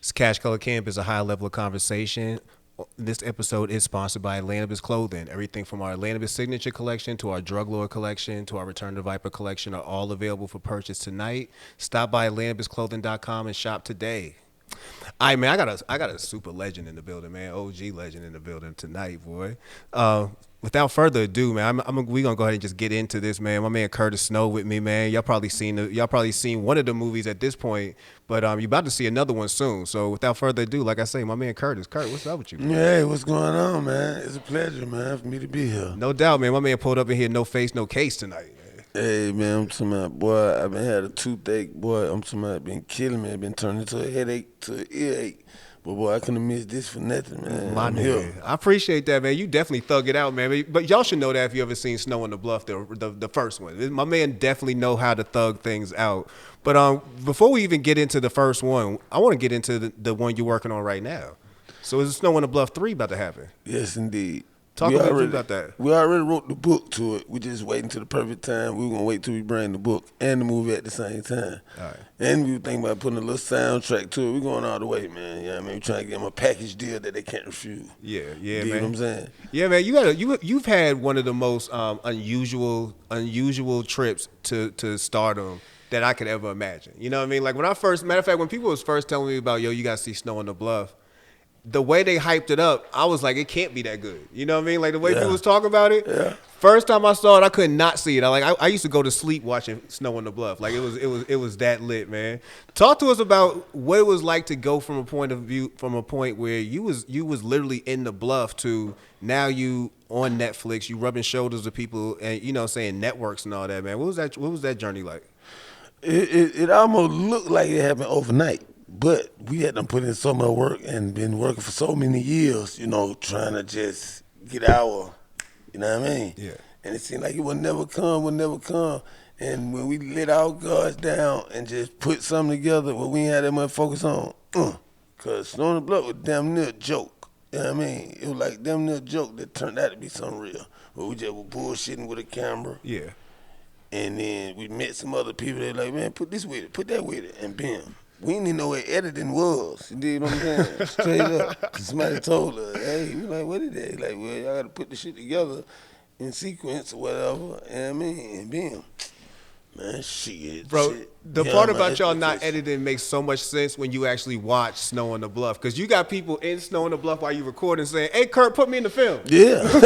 Cash Color Camp is a high level of conversation. This episode is sponsored by Atlantis Clothing. Everything from our Atlantis Signature Collection to our Drug Lord Collection to our Return to Viper Collection are all available for purchase tonight. Stop by AtlantisClothing.com and shop today. All right, man, I got a super legend in the building, man. OG legend in the building tonight, boy. Without further ado, man, we gonna go ahead and just get into this, man. My man Curtis Snow with me, man. Y'all probably seen one of the movies at this point, but you about to see another one soon. So without further ado, like I say, my man Curtis. Kurt, what's up with you, man? Hey, what's going on, man? It's a pleasure, man, for me to be here. No doubt, man. My man pulled up in here, no face, no case tonight, man. Hey, man, I'm talking about, boy, I've been had a toothache, boy. I'm talking about, been killing me. I've been turning into a headache, to an earache. But, boy, I couldn't have missed this for nothing, man. My nigga. I appreciate that, man. You definitely thug it out, man. But y'all should know that if you ever seen Snow on the Bluff, the first one. My man definitely know how to thug things out. But before we even get into the first one, I want to get into the one you're working on right now. So is Snow on the Bluff 3 about to happen? Yes, indeed. Talk a little bit about that. We already wrote the book to it. We just waiting till the perfect time. We were going to wait till we bring the book and the movie at the same time. All right. And we were thinking about putting a little soundtrack to it. We're going all the way, man. You know what I mean? We're trying to get them a package deal that they can't refuse. Yeah, Man. man. You know what I'm saying? Yeah, man. You've had one of the most unusual trips to stardom that I could ever imagine. You know what I mean? Like matter of fact, when people was first telling me about, you got to see Snow on the Bluff, the way they hyped it up, I was like, it can't be that good. You know what I mean? Like the way people was talking about it. Yeah. First time I saw it, I could not see it. I used to go to sleep watching Snow on the Bluff. Like it was that lit, man. Talk to us about what it was like to go from a point where you was literally in the Bluff to now you on Netflix, you rubbing shoulders with people and saying networks and all that, man. What was that journey like? It almost looked like it happened overnight. But we had to put in so much work and been working for so many years, trying to just get our, you know what I mean? Yeah. And it seemed like it would never come. And when we let our guards down and just put something together, we ain't had that much focus on, because Snow on the Bluff was damn near a joke. You know what I mean? It was like damn near a joke that turned out to be something real. But we just were bullshitting with a camera. Yeah. And then we met some other people that like, man, put this with it, put that with it, and bam. We didn't even know what editing was. You dig what I'm saying? Straight up. Somebody told us, hey, we like, what is that? Like, well, y'all got to put the shit together in sequence or whatever. You know what I mean? And bam. Man, shit. Bro, shit. the part about y'all not editing makes so much sense when you actually watch Snow on the Bluff. Because you got people in Snow on the Bluff while you recording saying, hey, Kurt, put me in the film. Yeah. You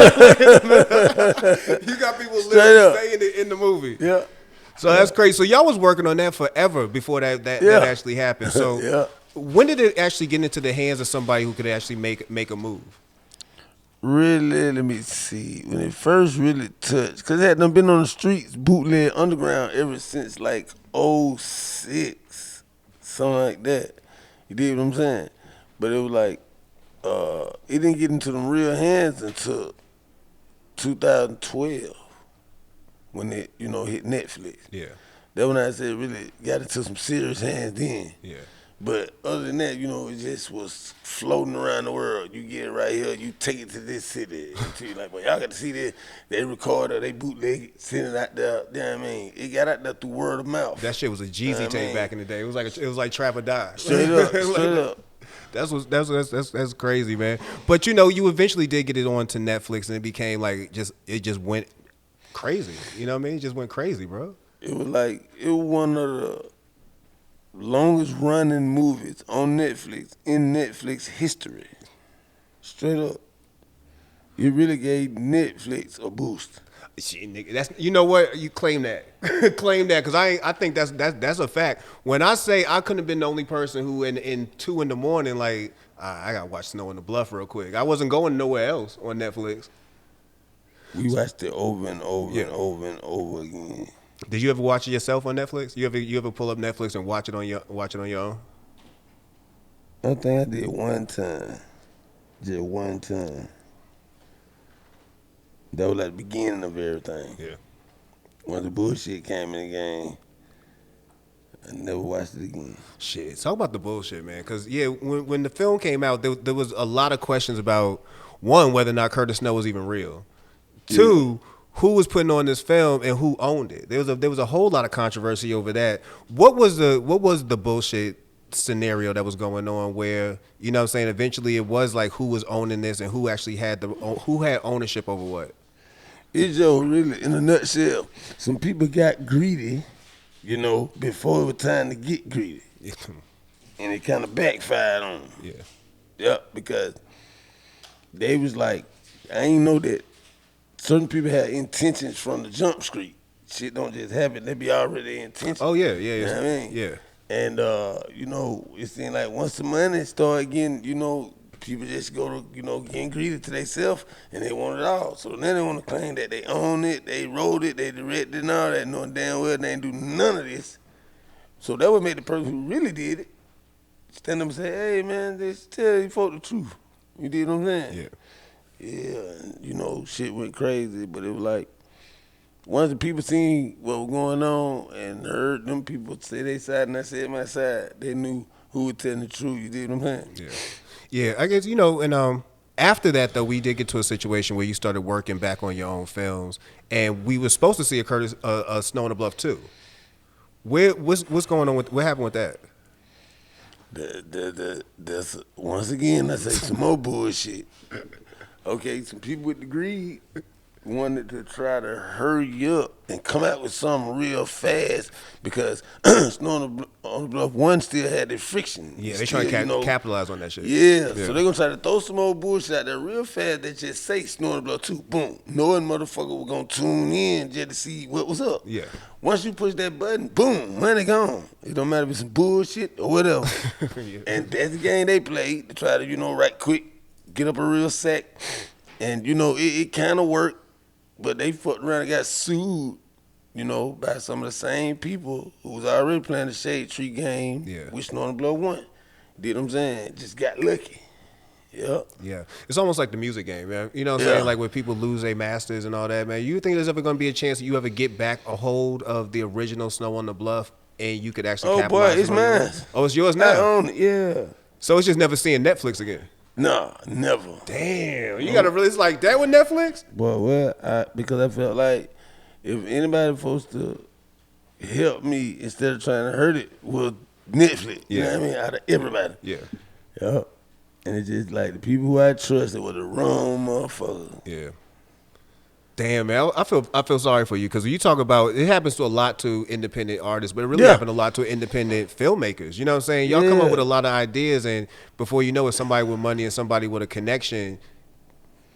got people literally saying it in the movie. Yeah. So that's crazy. So y'all was working on that forever before that actually happened. So when did it actually get into the hands of somebody who could actually make a move? Really, let me see. When it first really touched, because it had done been on the streets, bootleg underground ever since like '06, something like that. You dig what I'm saying? But it was like, it didn't get into them real hands until 2012. When it, hit Netflix. Yeah. That's when I said really got into some serious hands then. Yeah. But other than that, it just was floating around the world. You get it right here, you take it to this city. You like, well, y'all got to see this. They record it, they bootleg it, send it out there. You know what I mean? It got out there through word of mouth. That shit was a Jeezy tape back in the day. It was like Trap or Die. Straight up. That's crazy, man. But you eventually did get it on to Netflix, and it became like it just went crazy. You know what I mean? It just went crazy, bro. It was one of the longest running movies on Netflix in Netflix history. Straight up. It really gave Netflix a boost. Shit, nigga, what? You claim that. Claim that, because I think that's a fact. When I say I couldn't have been the only person who in 2 in the morning, like, I gotta watch Snow on the Bluff real quick. I wasn't going nowhere else on Netflix. We watched it over and over and over and over again. Did you ever watch it yourself on Netflix? You ever pull up Netflix and watch it on your own? I think I did one time. Just one time. That was at the beginning of everything. Yeah. When the bullshit came in the game, I never watched it again. Shit, talk about the bullshit, man. Because, when the film came out, there was a lot of questions about, one, whether or not Curtis Snow was even real. Two, who was putting on this film and who owned it. There was a whole lot of controversy over that. What was the bullshit scenario that was going on where, you know what I'm saying, eventually it was like who was owning this and who actually had who had ownership over what? It's just really, in a nutshell, some people got greedy, you know, before it was time to get greedy. And it kind of backfired on them. Yeah. Yep, because they was like, I ain't know that certain people had intentions from the jump street. Shit don't just happen. They be already intentions. Oh yeah, You know what I mean? yeah. And, you know, it seemed like once the money started getting, you know, people just go to, you know, getting greedy to themselves and they want it all. So then they want to claim that they own it, they wrote it, they directed it and all that, knowing damn well they ain't do none of this. So that would make the person who really did it stand up and say, hey, man, just tell you folk the truth. You did what I'm saying? Yeah. Yeah, and, you know, shit went crazy, but it was like, once the people seen what was going on and heard them people say their side and I said my side, they knew who was telling the truth. You did what I'm saying? Yeah. Yeah, I guess, you know, and after that though, we did get to a situation where you started working back on your own films, and we were supposed to see a Snow on the Bluff too. What's going on with what happened with that? That's once again I say some more bullshit. Okay, some people with the greed wanted to try to hurry up and come out with something real fast because Snow on the Bluff 1 still had the friction. Yeah, they trying to capitalize on that shit. Yeah, so they're gonna try to throw some old bullshit out there real fast that just say Snow on the Bluff 2, boom. Knowing motherfucker was gonna tune in just to see what was up. Yeah. Once you push that button, boom, money gone. It don't matter if it's some bullshit or whatever. Yeah. And that's the game they played to try to, you know, right quick, get up a real sack. And, you know, it kind of worked. But they fucked around and got sued, you know, by some of the same people who was already playing the Shade Tree game, which Snow on the Bluff 1. Did what I'm saying? Just got lucky. Yep. Yeah. It's almost like the music game, man. You know what I'm saying? Like when people lose their masters and all that, man. You think there's ever going to be a chance that you ever get back a hold of the original Snow on the Bluff and you could actually capitalize boy, it's on mine. yours? Oh, it's yours now? I own it, yeah. So it's just never seeing Netflix again? Nah, never. Damn, you gotta really, it's like that with Netflix? Boy, well, because I felt like if anybody was supposed to help me instead of trying to hurt it, was Netflix. You know what I mean? Out of everybody. Yeah. Yep. And it's just like the people who I trusted were the wrong motherfuckers. Yeah. Damn, man, I feel sorry for you because you talk about it happens to a lot to independent artists, but it really happened a lot to independent filmmakers. You know what I'm saying? Y'all come up with a lot of ideas, and before you know it, somebody with money and somebody with a connection.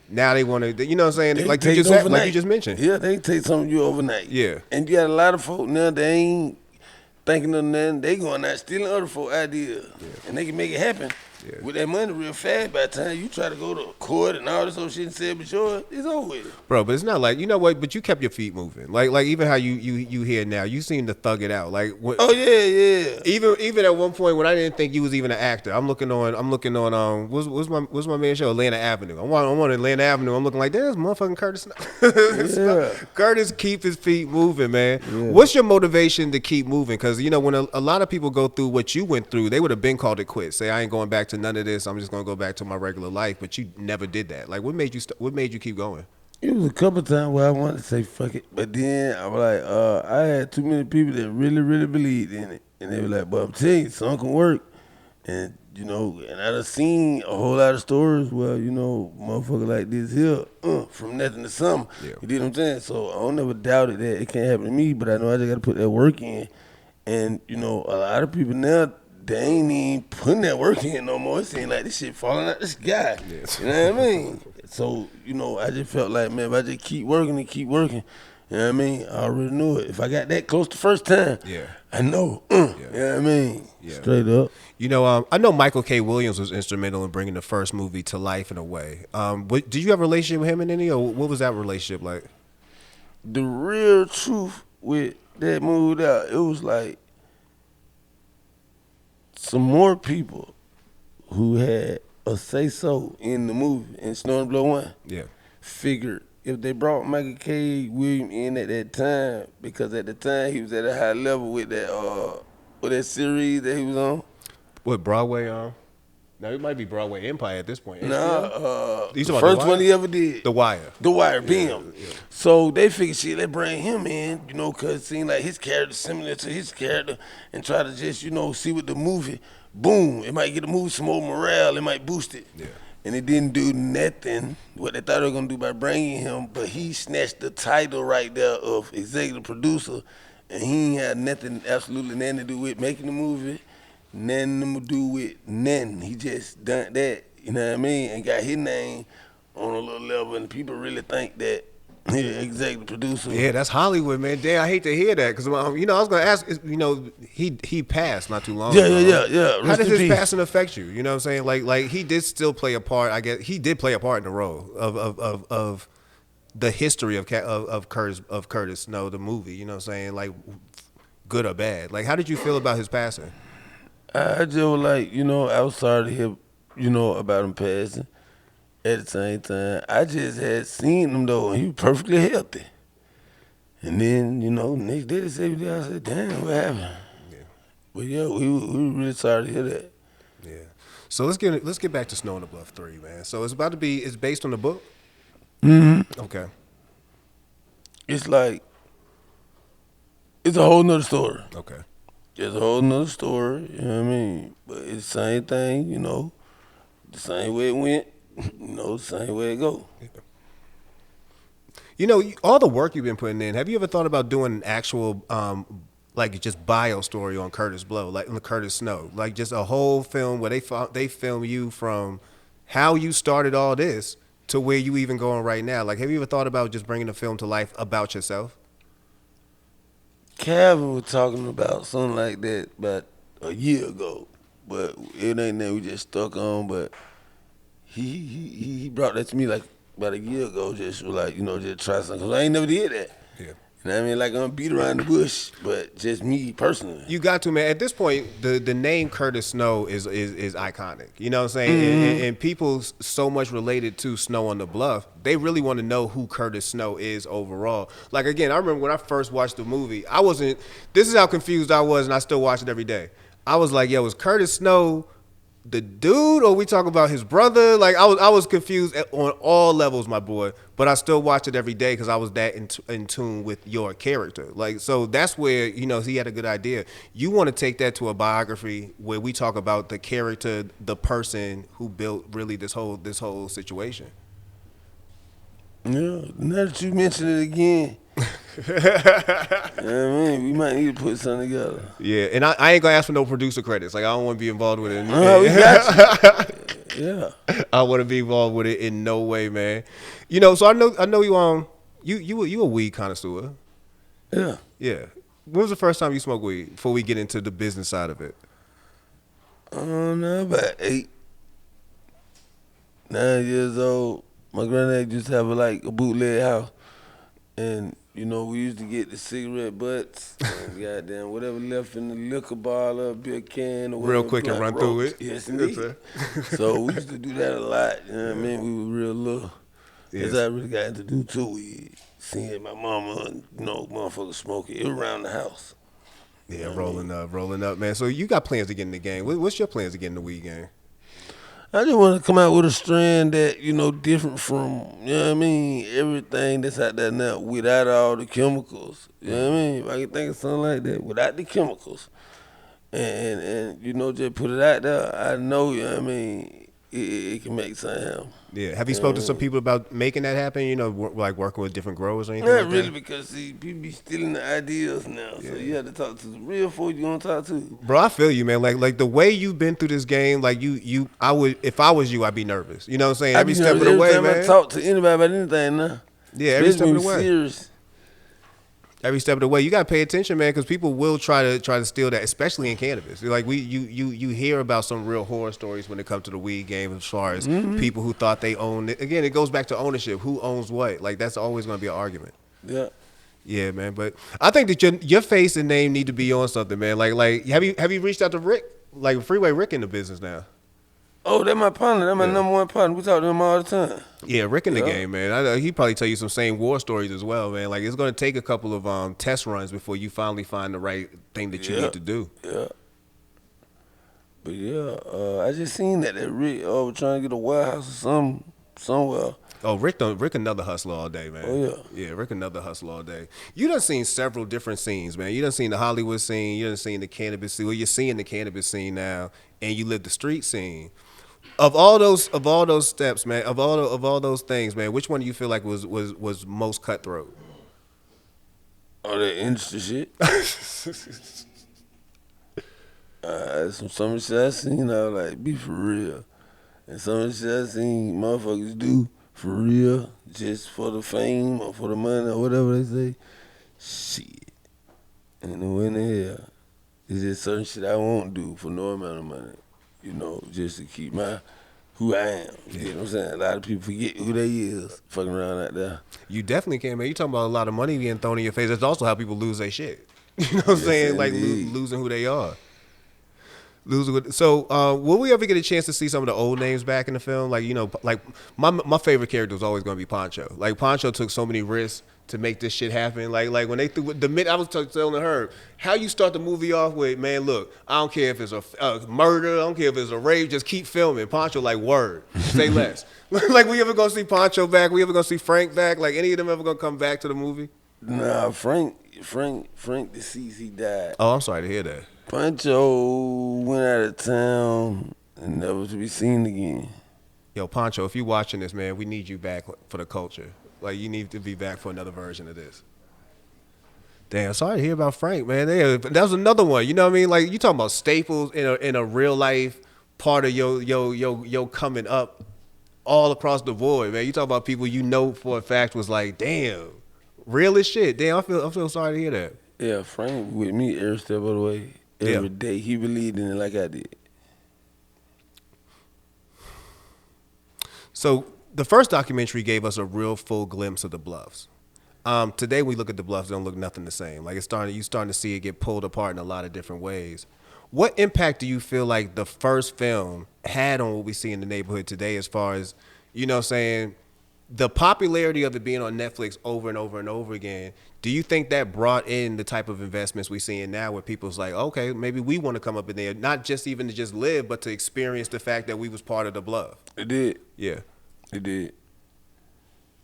Now they want to, you know what I'm saying? Like you just mentioned. Yeah, they take something from you overnight. Yeah. And you got a lot of folk now, they ain't thinking of nothing. They going out stealing other folk ideas. Yeah. And they can make it happen with that money real fast. By the time you try to go to court and all this old shit and say but yours, it's over with. Bro, but it's not like, you know what, but you kept your feet moving. Like even how you here now, you seem to thug it out. Like oh yeah. Even at one point when I didn't think you was even an actor, I'm looking on what's my man show? Atlanta Avenue. I'm on Atlanta Avenue. I'm looking like there's motherfucking Curtis. Curtis keep his feet moving, man. Yeah. What's your motivation to keep moving? Because you know when a lot of people go through what you went through, they would have been called it quits. Say I ain't going back to none of this. I'm just gonna go back to my regular life. But you never did that. Like what made you keep going? It was a couple times where I wanted to say fuck it, but then I was like, I had too many people that really, really believed in it, and they were like, "But I'm telling you, something can work." And you know, and I done seen a whole lot of stories where you know, motherfucker like this here, from nothing to something. Yeah. You know what I'm saying? So I don't never doubted that it can't happen to me, but I know I just got to put that work in. And you know, a lot of people now, they ain't even putting that work in no more. It seems like this shit falling out the sky. Yes. You know what I mean? So, you know, I just felt like, man, if I just keep working, you know what I mean? I already knew it. If I got that close the first time, I know. You know what I mean? Yeah. Straight up. You know, I know Michael K. Williams was instrumental in bringing the first movie to life in a way. Did you have a relationship with him in any, or what was that relationship like? The real truth with that movie out, it was like, some more people who had a say-so in the movie, in Snow on the Bluff 1, figured if they brought Michael K. Williams in at that time, because at the time he was at a high level with that series that he was on. What, Broadway on? Now it might be Broadway Empire at this point. Nah, HBO? You the talking about first The one Wire? he ever did. The Wire. The Wire, Bim. yeah. So they figured, shit, let's bring him in, you know, because it seemed like his character similar to his character and try to just, you know, see what the movie, boom, it might get the movie some more morale, it might boost it. Yeah. And it didn't do nothing, what they thought they were going to do by bringing him, but he snatched the title right there of executive producer, and he ain't had nothing, absolutely nothing to do with making the movie, nothing to do with nothing. He just done that, you know what I mean, and got his name on a little level, and people really think that he an executive producer. Yeah, that's Hollywood, man. Damn, I hate to hear that because you know I was gonna ask. You know, he passed not too long ago. Yeah. How did his passing affect you? You know what I'm saying? Like he did still play a part. I guess he did play a part in the role of the history of Curtis Snow, the movie. You know what I'm saying? Like good or bad. Like how did you feel about his passing? I just was like, you know, I was sorry to hear, you know, about him passing. At the same time, I just had seen him though, and he was perfectly healthy. And then, you know, next day they said, I said, damn, what happened? Yeah. But yeah, we were really sorry to hear that. Yeah. So let's get back to Snow on the Bluff 3, man. So it's based on the book? Mm-hmm. Okay. It's like, it's a whole nother story. Okay. It's a whole nother story, you know what I mean? But it's the same thing, you know, the same way it went, you know, the same way it go. You know, all the work you've been putting in, have you ever thought about doing an actual, like just bio story on Curtis Blow, like on Curtis Snow? Like just a whole film where they film you from how you started all this to where you even going right now. Like, have you ever thought about just bringing a film to life about yourself? Calvin was talking about something like that about a year ago, but it ain't that we just stuck on. But he brought that to me like about a year ago, just like, you know, just try something. Cause I ain't never did that. Yeah. You know what I mean? Like I'm beat around the bush, but just me personally. You got to, man. At this point, the name Curtis Snow is iconic. You know what I'm saying? And people so much related to Snow on the Bluff, they really want to know who Curtis Snow is overall. Like, again, I remember when I first watched the movie, this is how confused I was, and I still watch it every day. I was like, yo, is Curtis Snow the dude, or we talk about his brother? Like I was confused on all levels, my boy. But I still watch it every day because I was that in tune with your character. Like, so that's where, you know, he had a good idea. You want to take that to a biography where we talk about the character, the person who built really this whole situation. Yeah, now that you mention it again, you know what I mean, we might need to put something together. Yeah, and I ain't gonna ask for no producer credits. Like I don't want to be involved with it. We got you. Yeah, I want to be involved with it in no way, man. You know, so I know you a weed connoisseur. Yeah. Yeah. When was the first time you smoked weed? Before we get into the business side of it. I don't know, about 8, 9 years old. My granddad used to have a bootleg house, and you know we used to get the cigarette butts and goddamn whatever left in the liquor bottle, beer can, or Real whatever, quick and run through it. Yes, indeed. So we used to do that a lot. You know what I mean? We were real little. Yes. As I really got into too, we seeing my mama, you know, motherfuckers smoking. It was around the house. Yeah, rolling up, man. So you got plans to get in the game. What's your plans to get in the weed game? I just want to come out with a strand that, you know, different from, you know what I mean, everything that's out there now without all the chemicals. You know what I mean? If I can think of something like that, without the chemicals. And you know, just put it out there, I know, you know what I mean, it can make something happen. Yeah. Have you spoken to some people about making that happen? You know, like working with different growers or anything Not like really, that? because see, people be stealing the ideas now. So you have to talk to the real folk you want to talk to. Bro, I feel you, man. Like the way you've been through this game, like I would, if I was you, I'd be nervous. You know what I'm saying? Every step of the way, time man. I talk to anybody about anything now. Yeah, every step of the Especially when way. we serious. Every step of the way, you gotta pay attention, man, because people will try to steal that, especially in cannabis. Like you hear about some real horror stories when it comes to the weed game, as far as people who thought they owned it. Again, it goes back to ownership. Who owns what? Like that's always gonna be an argument. Yeah. Yeah, man. But I think that your face and name need to be on something, man. Like have you reached out to Rick? Like Freeway Rick in the business now. Oh, that's my partner. That's my Yeah. number one partner. We talk to him all the time. Yeah, Rick in the Yeah. game, man. I know he probably tell you some same war stories as well, man. Like it's gonna take a couple of test runs before you finally find the right thing that you need to do. Yeah. But yeah, I I just seen that Rick was trying to get a warehouse or something somewhere. Oh, Rick another hustler all day, man. Oh yeah. Yeah, Rick another hustler all day. You done seen several different scenes, man. You done seen the Hollywood scene, you done seen the cannabis scene. Well, you're seeing the cannabis scene now, and you live the street scene. Of all those steps, man, of all those things, man, which one do you feel like was most cutthroat? All that industry shit. Some of the shit I seen, I was like, be for real. And some of the shit I seen motherfuckers do for real, just for the fame or for the money or whatever they say. Shit. And then when the hell, it's just certain shit I won't do for no amount of money. You know, just to keep who I am. You know what I'm saying? A lot of people forget who they is fucking around out there. You definitely can, man. You talking about a lot of money being thrown in your face. That's also how people lose their shit. You know what I'm saying? Like losing who they are. So, will we ever get a chance to see some of the old names back in the film? Like, you know, like my favorite character was always going to be Poncho. Like, Poncho took so many risks to make this shit happen. Like when they threw the minute I was telling her how you start the movie off with, man, look, I don't care if it's a murder, I don't care if it's a rape, just keep filming. Poncho, like, word, say less. Like, we ever gonna see Poncho back? We ever gonna see Frank back? Like, any of them ever gonna come back to the movie? Nah, Frank deceased, he died. Oh, I'm sorry to hear that. Poncho went out of town and never to be seen again. Yo, Poncho, if you watching this, man, we need you back for the culture. Like, you need to be back for another version of this. Damn, sorry to hear about Frank, man. That was another one. You know what I mean? Like, you talking about staples in a real life part of your coming up all across the board, man. You talking about people you know for a fact was like, damn, real as shit. Damn, I feel sorry to hear that. Yeah, Frank with me every step of the way. Every day. He believed in it like I did. So the first documentary gave us a real full glimpse of the Bluffs. Today we look at the Bluffs, they don't look nothing the same. Like, you starting to see it get pulled apart in a lot of different ways. What impact do you feel like the first film had on what we see in the neighborhood today, as far as, you know what I'm saying, the popularity of it being on Netflix over and over and over again? Do you think that brought in the type of investments we're seeing now, where people's like, okay, maybe we want to come up in there, not just even to just live, but to experience the fact that we was part of the Bluff? It did. Yeah. It did.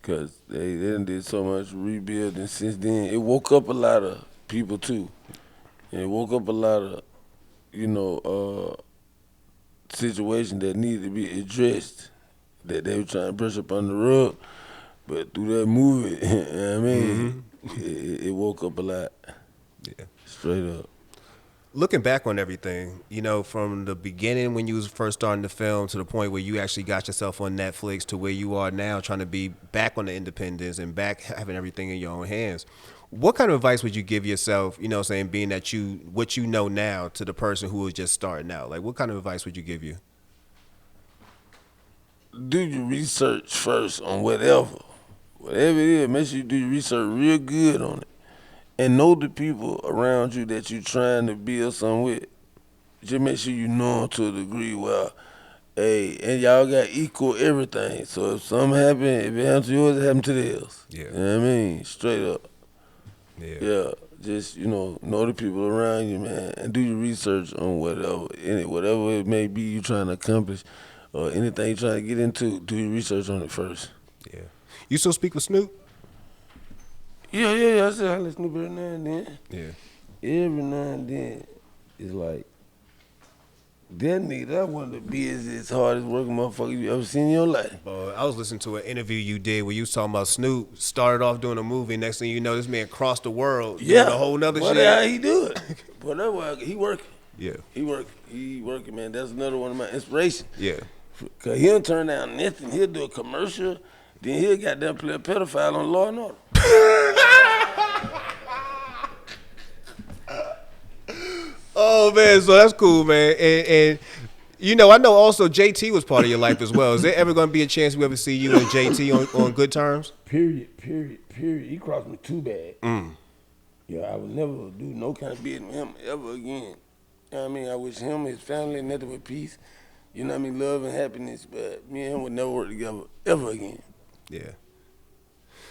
Because they done did so much rebuilding since then. It woke up a lot of people, too. And it woke up a lot of, you know, situations that needed to be addressed, that they were trying to brush up on the rug. But through that movie, you know what I mean, it woke up a lot. Yeah. Straight up. Looking back on everything, you know, from the beginning when you was first starting to film to the point where you actually got yourself on Netflix to where you are now, trying to be back on the independence and back having everything in your own hands, what kind of advice would you give yourself, you know what I'm saying, being that what you know now, to the person who was just starting out? Like, what kind of advice would you give you? Do your research first on whatever it is. Make sure you do your research real good on it. And know the people around you that you're trying to build something with. Just make sure you know them to a degree where, hey, and y'all got equal everything. So if something happen, if it happens to yours, it happen to theirs. Yeah. You know what I mean? Straight up. Yeah. Just, you know the people around you, man, and do your research on whatever it may be you trying to accomplish or anything you trying to get into, do your research on it first. Yeah. You still speak with Snoop? Yeah. I said I listen to every now and then. Yeah. Every now and then, it's like, that nigga, that one of the busiest, hardest working motherfucker you ever seen in your life. I was listening to an interview you did where you was talking about Snoop started off doing a movie. Next thing you know, this man crossed the world. Yeah. Doing a whole nother shit. How he do it? But that's why he working. Yeah. He working, man. That's another one of my inspirations. Yeah. Cause he'll turn down nothing. He'll do a commercial, then he'll goddamn play a pedophile on Law and Order. Oh man, so that's cool, man. And you know, I know also JT was part of your life as well. Is there ever going to be a chance we ever see you and JT on good terms? Period. He crossed me too bad. Yeah, I would never do no kind of business with him ever again. You know what I mean? I wish him, his family, nothing but peace. You know what I mean? Love and happiness. But me and him would never work together ever again. Yeah.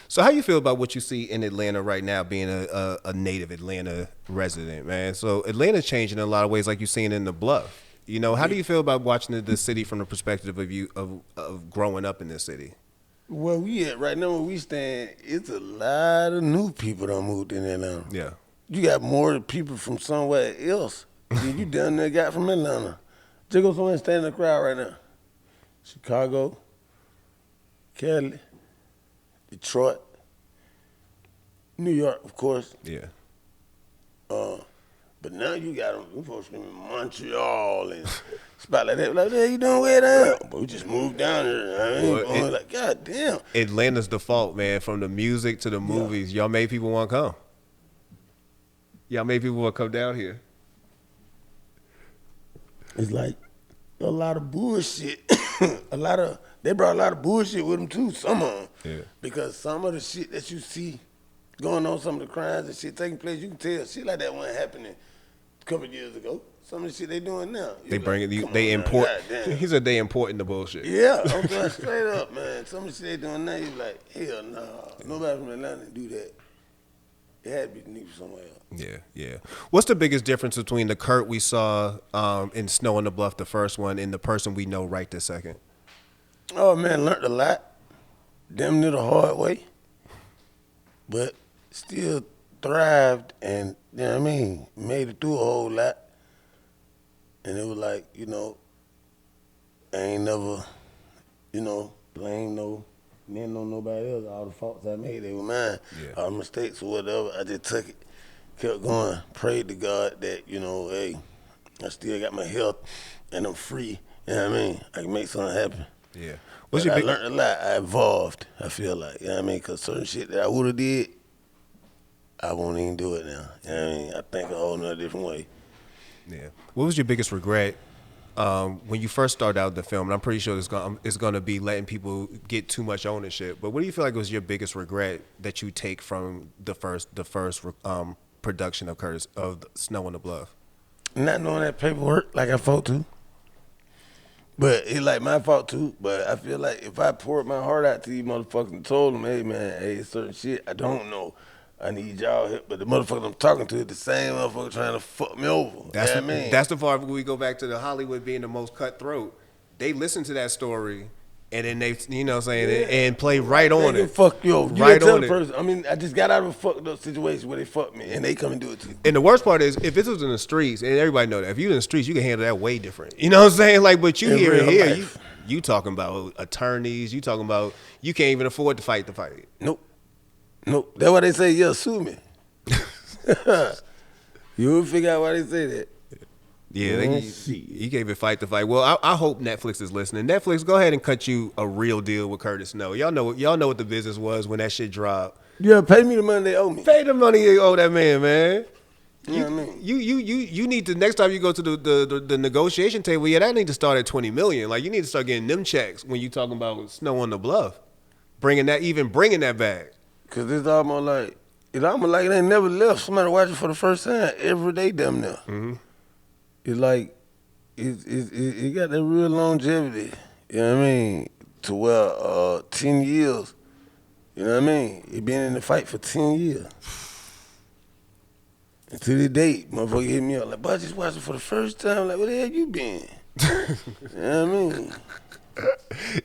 So how you feel about what you see in Atlanta right now, being a native Atlanta resident, man? So Atlanta's changing in a lot of ways, like you're seeing in the Bluff. You know, how do you feel about watching the city from the perspective of you of growing up in this city? Where we at right now, where we stand, it's a lot of new people that moved in Atlanta. Yeah. You got more people from somewhere else than you down there got from Atlanta. Just go somewhere and stand in the crowd right now. Chicago, Cali, Detroit, New York, of course. Yeah. But now you got them folks from Montreal and spot like that. Like, hey, you doing way down? But we just moved down here. I ain't going like, God damn. Atlanta's the fault, man. From the music to the movies, y'all made people want to come. Y'all made people want to come down here. It's like a lot of bullshit. They brought a lot of bullshit with them too, some of them. Yeah. Because some of the shit that you see going on, some of the crimes and shit taking place, you can tell shit like that wasn't happening a couple of years ago. Some of the shit they doing now. They bring it. They import. He said they importing the bullshit. Yeah, I'm going straight up, man. Some of the shit they doing now, you like, hell nah. Nobody from Atlanta do that. It had to be new somewhere else. Yeah. What's the biggest difference between the Kurt we saw in Snow on the Bluff, the first one, and the person we know right this second? Oh, man, learned a lot. Damn near the hard way. But still thrived and, you know what I mean, made it through a whole lot. And it was like, you know, I ain't never, you know, blame nobody else. All the faults I made, they were mine. Yeah. All the mistakes or whatever, I just took it, kept going, prayed to God that, you know, hey, I still got my health and I'm free. You know what I mean? I can make something happen. Yeah. I learned a lot. I evolved, I feel like. You know what I mean? Because certain shit that I would have did, I won't even do it now. You know what I mean? I think a whole nother different way. Yeah. What was your biggest regret when you first started out the film? And I'm pretty sure it's going to be letting people get too much ownership. But what do you feel like was your biggest regret that you take from the first production of Snow on the Bluff? Not knowing that paperwork like I fought to. But it's like my fault too. But I feel like if I poured my heart out to these motherfuckers and told them, hey man, hey, certain shit I don't know. I need y'all help. But the motherfucker I'm talking to is the same motherfucker trying to fuck me over. That's you know what I mean? That's the part where we go back to the Hollywood being the most cutthroat. They listen to that story and then they, you know what I'm saying, and play right on it. Fuck you over. Right on it. Person, I mean, I just got out of a fucked up situation where they fucked me and they come and do it to you. And the worst part is, if this was in the streets, and everybody know that, if you in the streets, you can handle that way different. You know what I'm saying? Like, but you here, you talking about attorneys, you talking about, you can't even afford to fight the fight. Nope. That's why they say, yeah, sue me. You will figure out why they say that. Yeah, he can't even fight the fight. Well, I hope Netflix is listening. Netflix, go ahead and cut you a real deal with Curtis Snow. Y'all know what the business was when that shit dropped. Yeah, pay me the money they owe me. Pay the money you owe that man. You know what I mean? You need to, next time you go to the negotiation table, that need to start at $20 million. Like, you need to start getting them checks when you talking about Snow on the Bluff. Bringing that back. Cause it's almost like it ain't never left. Somebody watching for the first time every day, damn near. Mm-hmm. It's like it got that real longevity. You know what I mean? To where 10 years. You know what I mean? It been in the fight for 10 years. And to this day, motherfucker hit me up like, "Boy, I just watched it for the first time." Like, where the hell you been? You know what I mean?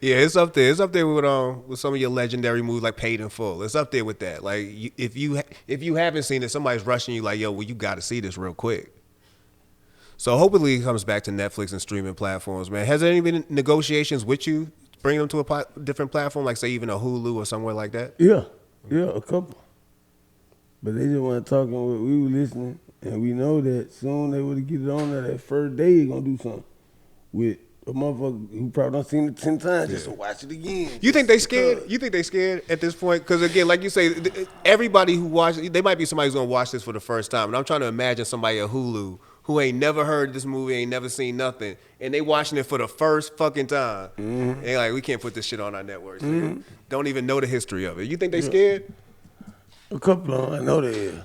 Yeah, it's up there. It's up there with some of your legendary movies like Paid in Full. It's up there with that. Like, if you haven't seen it, somebody's rushing you like, yo, well, you got to see this real quick. So hopefully it comes back to Netflix and streaming platforms, man. Has there any been negotiations with you, bringing them to a different platform, like say even a Hulu or somewhere like that? Yeah, a couple. But they just weren't talking. We were listening, and we know that soon they would get it on there. That first day, they gonna do something with a motherfucker who probably done seen it 10 times just to watch it again. You think they scared? You think they scared at this point? Because again, like you say, everybody who watches, they might be somebody who's gonna watch this for the first time, and I'm trying to imagine somebody at Hulu who ain't never heard this movie, ain't never seen nothing, and they watching it for the first fucking time. Mm-hmm. And like, we can't put this shit on our networks. Mm-hmm. Don't even know the history of it. You think they scared? A couple of them, I know they is.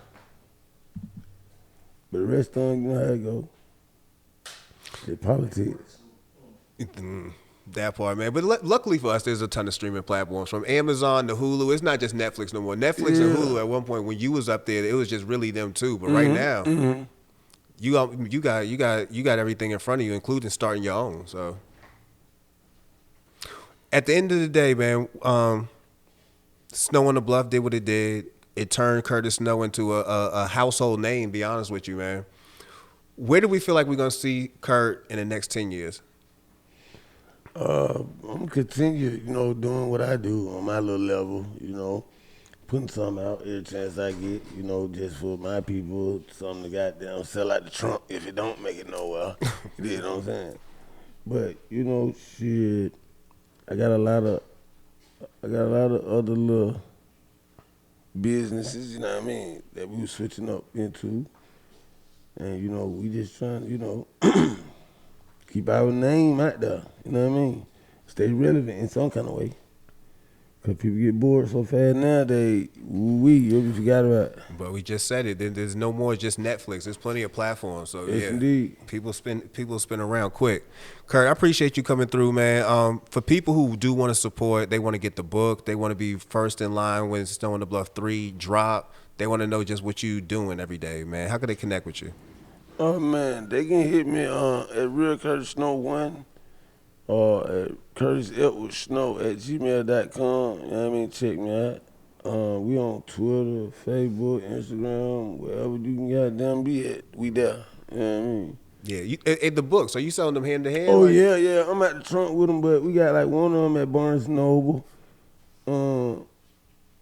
But the rest of them, you know how it go. They politics. That part, man. But luckily for us, there's a ton of streaming platforms from Amazon to Hulu. It's not just Netflix no more. Netflix and Hulu at one point when you was up there, it was just really them two. But right now, you got everything in front of you, including starting your own. So at the end of the day, man, Snow on the Bluff did what it did. It turned Curtis Snow into a household name. Be honest with you, man. Where do we feel like we're gonna see Kurt in the next 10 years? I'm gonna continue, doing what I do on my little level, putting something out every chance I get, just for my people, something to goddamn sell out the trunk if it don't make it nowhere. You know what I'm saying? But, shit, I got a lot of other little businesses, what I mean, that we were switching up into. And, we just trying to, keep our name out there, you know what I mean? Stay relevant in some kind of way. Because people get bored so fast nowadays, you forgot about it. But we just said it. There's no more just Netflix. There's plenty of platforms. So Yes, yeah, indeed. people spin around quick. Kurt, I appreciate you coming through, man. For people who do want to support, they want to get the book. They want to be first in line when Snow on the Bluff 3 drop. They want to know just what you doing every day, man. How can they connect with you? Oh, man, they can hit me at Real Curtis Snow 1 or at Curtis Edward Snow at gmail.com. You know what I mean? Check me out. We on Twitter, Facebook, Instagram, wherever you can goddamn be at, we there. You know what I mean? Yeah, the books. Are you selling them hand to hand? Oh, yeah. I'm at the trunk with them, but we got like one of them at Barnes & Noble. And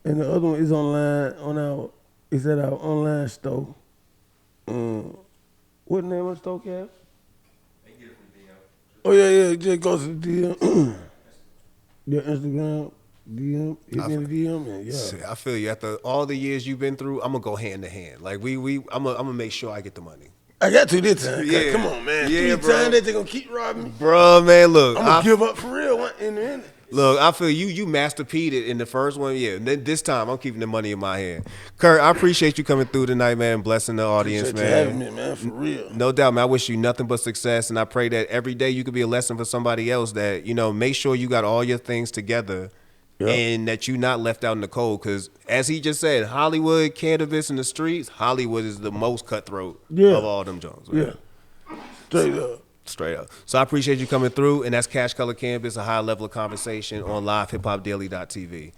the other one is online it's at our online store. What the name of the store, Kev? They get it from DM. Oh, yeah, just go to the DM. Your Instagram, DM, hit me in the DM, and yeah. I feel you. After all the years you've been through, I'm gonna go hand to hand. Like I'm gonna make sure I get the money. I got to this time. Yeah. Come on, man. Yeah, 3 bro. times they gonna keep robbing me. Bro, man, look. I'm gonna give up for real in a minute. Look, I feel you Master P'd it in the first one, yeah. And then this time, I'm keeping the money in my hand. Kurt, I appreciate you coming through tonight, man, blessing the audience, Appreciate you having me, man, for real. No doubt, man. I wish you nothing but success, and I pray that every day you could be a lesson for somebody else that, make sure you got all your things together and that you're not left out in the cold. Because as he just said, Hollywood, cannabis in the streets, Hollywood is the most cutthroat of all them Jones. Right? Yeah, straight up. Straight up. So I appreciate you coming through, and that's Cash Color Cannabis, a high level of conversation on LivehiphopDaily.tv.